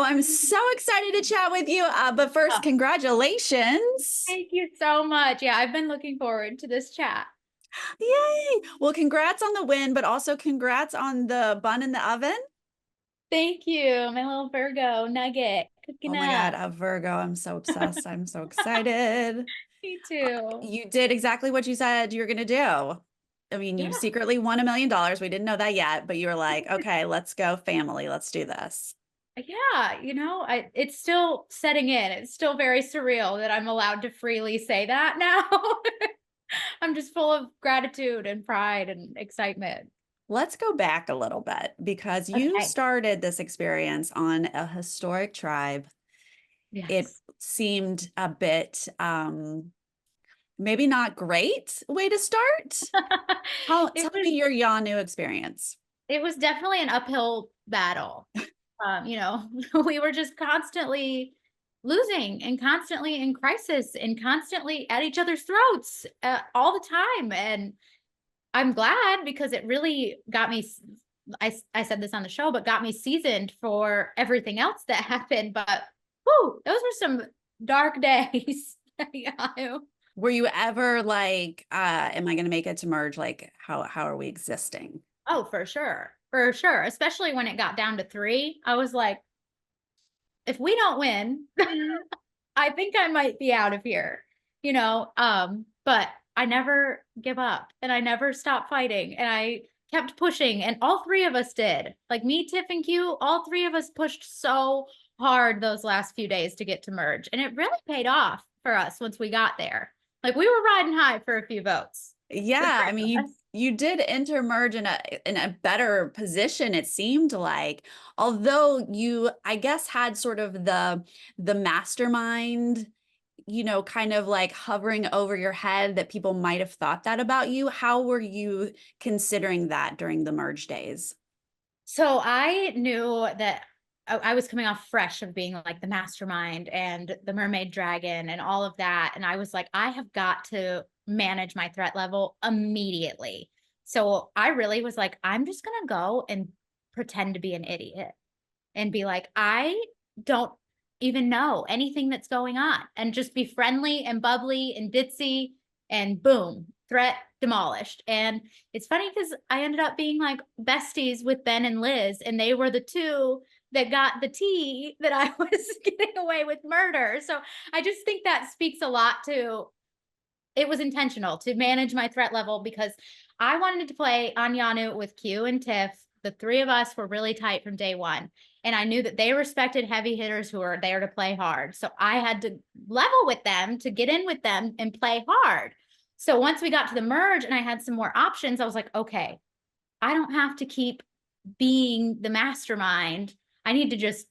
I'm so excited to chat with you. But first, Oh, congratulations. thank you so much. Yeah, I've been looking forward to this chat. Yay. Well, congrats on the win, but also congrats on the bun in the oven. Thank you, my little Virgo nugget Oh cooking my God, up. a Virgo. I'm so obsessed. I'm so excited. Me too. You did exactly what you said you were going to do. I mean, you Yeah. secretly won $1 million. We didn't know that yet, but you were like, okay, let's go family. Let's do this. Yeah, it's still setting in. It's still very surreal that I'm allowed to freely say that now. I'm just full of gratitude and pride and excitement. Let's go back a little bit because you Okay. started this experience on a historic tribe. It Yes. seemed a bit maybe not great way to start. It Tell was me your Yanu experience. it was definitely an uphill battle. We were just constantly losing and constantly in crisis and constantly at each other's throats all the time. And I'm glad because it really got me. I said this on the show, but got me seasoned for everything else that happened. But whoo, those were some dark days. Yeah. Were you ever like, am I going to make it to merge? Like, how are we existing? Oh, for sure. For sure. Especially when it got down to three. I was like, if we don't win, I think I might be out of here. But I never give up and I never stopped fighting and I kept pushing and all three of us did. Like me, Tiff, and Q, all three of us pushed so hard those last few days to get to merge. And it really paid off for us once we got there. Like we were riding high for a few votes. The Yeah, I mean, three of us. you did enter merge in a better position, it seemed like. Although you, I guess, had sort of the mastermind, kind of like hovering over your head that people might have thought that about you. How were you considering that during the merge days? So I knew that I was coming off fresh of being like the mastermind and the mermaid dragon and all of that. And I was like, I have got to manage my threat level immediately. So I really was like, I'm just going to go and pretend to be an idiot and be like, I don't even know anything that's going on and just be friendly and bubbly and ditzy and boom, threat demolished. And it's funny because I ended up being like besties with Ben and Liz, and they were the two that got the tea that I was getting away with murder. So I just think that speaks a lot to it was intentional to manage my threat level because I wanted to play on Yanu with Q and Tiff. The three of us were really tight from day one. And I knew that they respected heavy hitters who are there to play hard. So I had to level with them to get in with them and play hard. So once we got to the merge and I had some more options, I was like, okay, I don't have to keep being the mastermind. I need to just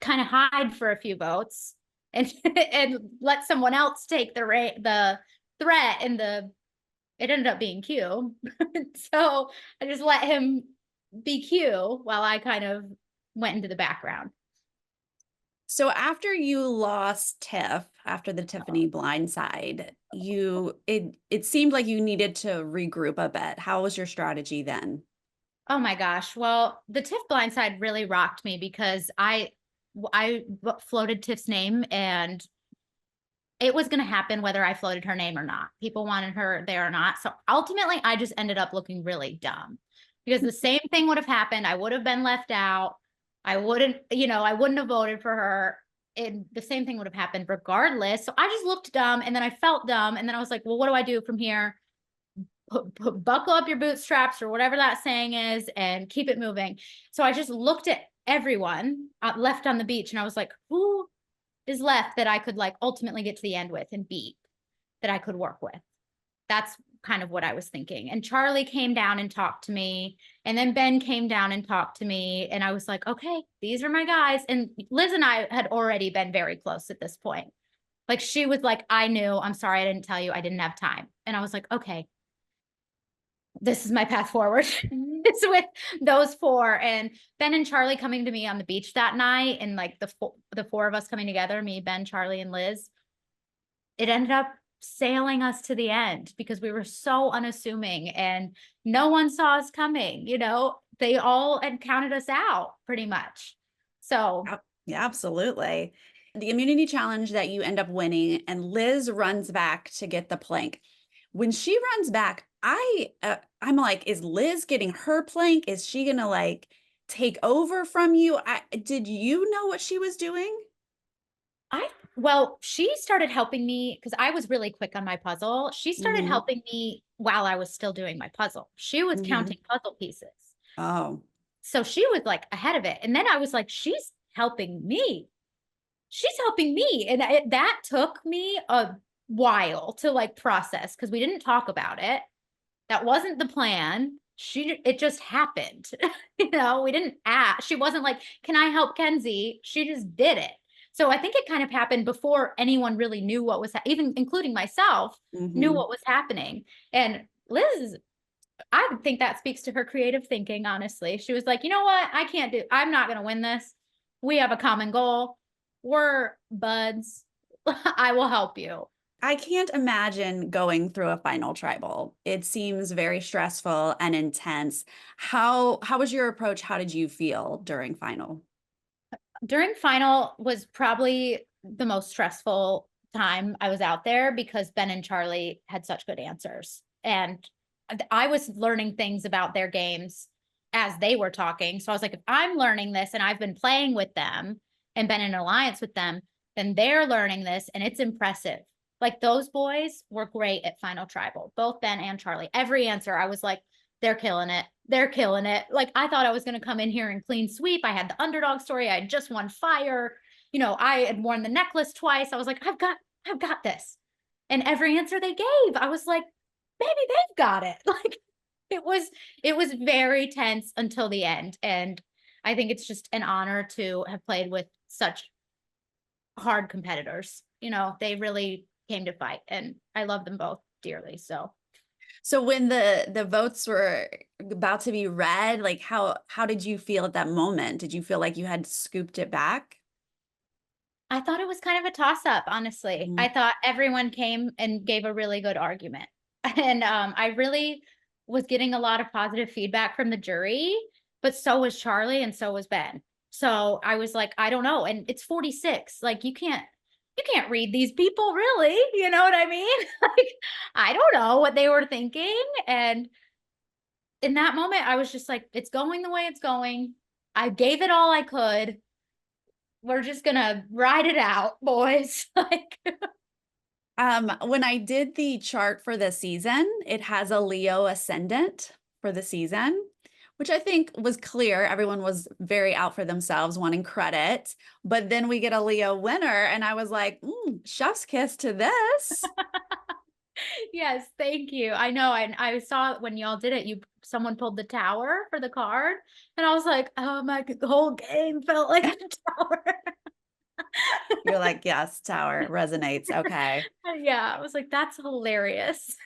kind of hide for a few votes and and let someone else take the threat and the it ended up being Q. So I just let him be Q while I kind of went into the background. So after you lost Tiff, after the Tiffany blindside, it seemed like you needed to regroup a bit. How was your strategy then? Oh my gosh. Well, the Tiff blindside really rocked me because I floated Tiff's name and it was going to happen whether I floated her name or not. People wanted her there or not. So ultimately, I just ended up looking really dumb because the same thing would have happened. I would have been left out. I wouldn't have voted for her. And the same thing would have happened regardless. So I just looked dumb and then I felt dumb. And then I was like, well, what do I do from here? Buckle up your bootstraps or whatever that saying is and keep it moving. So I just looked at everyone left on the beach and I was like, who is left that I could like ultimately get to the end with and beat that I could work with. That's kind of what I was thinking. And Charlie came down and talked to me. And then Ben came down and talked to me. And I was like, okay, these are my guys. And Liz and I had already been very close at this point. Like she was like, I knew, I'm sorry, I didn't tell you, I didn't have time. And I was like, okay, this is my path forward. It's with those four and Ben and Charlie coming to me on the beach that night and like the four of us coming together, me, Ben, Charlie, and Liz. It ended up sailing us to the end because we were so unassuming and no one saw us coming, they all had counted us out pretty much. So Yeah, absolutely. The immunity challenge that you end up winning, and Liz runs back to get the plank. When she runs back, I'm like, is Liz getting her plank? Is she gonna like take over from you? Did you know what she was doing? well, she started helping me because I was really quick on my puzzle. She started Hmm. helping me while I was still doing my puzzle. She was Hmm. counting puzzle pieces. Oh, So she was like ahead of it. And then I was like, she's helping me. She's helping me. And that took me a while to like process because we didn't talk about it. That wasn't the plan. It just happened. We didn't ask. She wasn't like, can I help Kenzie? She just did it. So I think it kind of happened before anyone really knew what was, even including myself, knew hmm. what was happening. And Liz, I think that speaks to her creative thinking, honestly. She was like, you know what? I'm not going to win this. We have a common goal. We're buds. I will help you. I can't imagine going through a final tribal. It seems very stressful and intense. How was your approach? How did you feel during final? During final was probably the most stressful time I was out there because Ben and Charlie had such good answers. And I was learning things about their games as they were talking. So I was like, if I'm learning this and I've been playing with them and been in alliance with them, then they're learning this and it's impressive. Like those boys were great at Final Tribal, both Ben and Charlie. Every answer, I was like, they're killing it. They're killing it. Like I thought I was going to come in here and clean sweep. I had the underdog story. I had just won fire. I had worn the necklace twice. I was like, I've got this. And every answer they gave, I was like, maybe they've got it. Like it was very tense until the end. And I think it's just an honor to have played with such hard competitors. They really came to fight and I love them both dearly. So So when the votes were about to be read, like how did you feel at that moment? Did you feel like you had scooped it back? I thought it was kind of a toss up, honestly. Mm. I thought everyone came and gave a really good argument. And I really was getting a lot of positive feedback from the jury, but so was Charlie and so was Ben. So I was like, I don't know. And it's 46. Like you can't read these people really. You know what I mean? Like I don't know what they were thinking. And in that moment, I was just like, it's going the way it's going. I gave it all I could. We're just gonna ride it out, boys. Like, When I did the chart for the season, it has a Leo ascendant for the season, which I think was clear. Everyone was very out for themselves, wanting credit. But then we get a Leo winner, and I was like, chef's kiss to this. yes, thank you. I know. I saw when y'all did it, someone pulled the tower for the card, and I was like, oh my, the whole game felt like a tower. You're like, yes, tower resonates. Okay. Yeah, I was like, that's hilarious.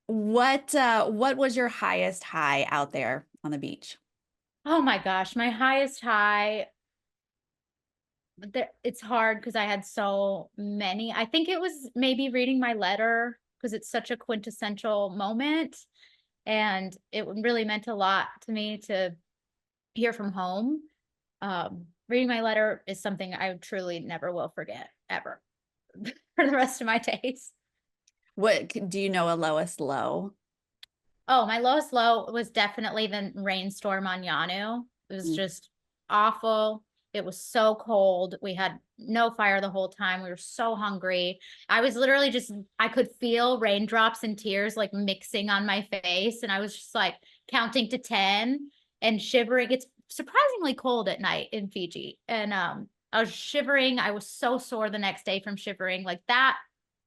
What was your highest high out there on the beach? Oh my gosh, my highest high. It's hard because I had so many. I think it was maybe reading my letter because it's such a quintessential moment. And it really meant a lot to me to hear from home. Reading my letter is something I truly never will forget ever for the rest of my days. Do you know a lowest low? Oh, my lowest low was definitely the rainstorm on Yanu. It was Mm. just awful. It was so cold. We had no fire the whole time. We were so hungry. I was literally I could feel raindrops and tears like mixing on my face. And I was just like counting to 10 and shivering. It's surprisingly cold at night in Fiji. And I was shivering. I was so sore the next day from shivering. Like that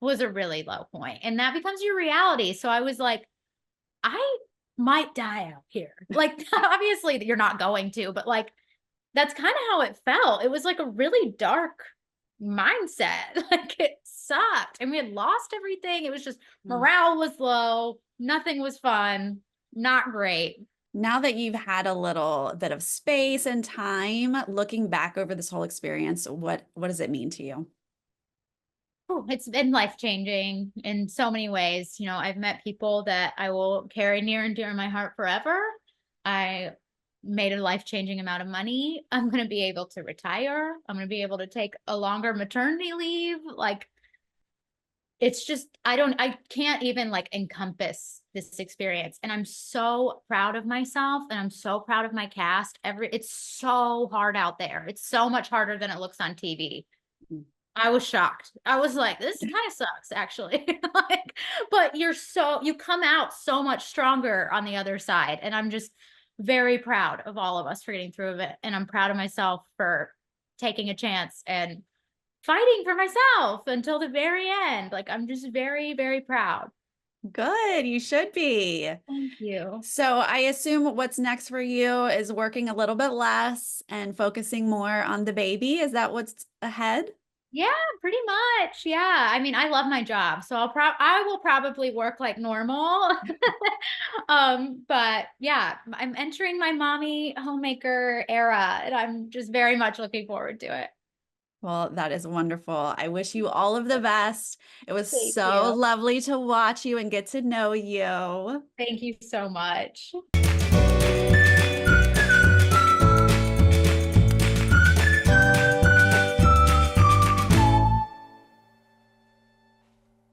was a really low point. And that becomes your reality. So I was like, I might die out here. Like, obviously, you're not going to, but like, that's kind of how it felt. It was like a really dark mindset. Like, it sucked. And we had lost everything. It was just Mm. morale was low. Nothing was fun. Not great. Now that you've had a little bit of space and time, looking back over this whole experience, what does it mean to you? Oh, it's been life changing in so many ways. I've met people that I will carry near and dear in my heart forever. I made a life-changing amount of money. I'm going to be able to retire. I'm going to be able to take a longer maternity leave. Like, it's just, I can't even like encompass this experience. And I'm so proud of myself and I'm so proud of my cast. It's so hard out there. It's so much harder than it looks on TV. I was shocked. I was like, this kind of sucks, actually. Like, but you come out so much stronger on the other side. And I'm just very proud of all of us for getting through it. And I'm proud of myself for taking a chance and fighting for myself until the very end. Like, I'm just very, very proud. Good. You should be. Thank you. So I assume what's next for you is working a little bit less and focusing more on the baby. Is that what's ahead? Yeah, pretty much. Yeah. I mean, I love my job, so I will probably work like normal. But yeah, I'm entering my mommy homemaker era and I'm just very much looking forward to it. Well, that is wonderful. I wish you all of the best. It was Thank so you. lovely to watch you and get to know you. Thank you so much.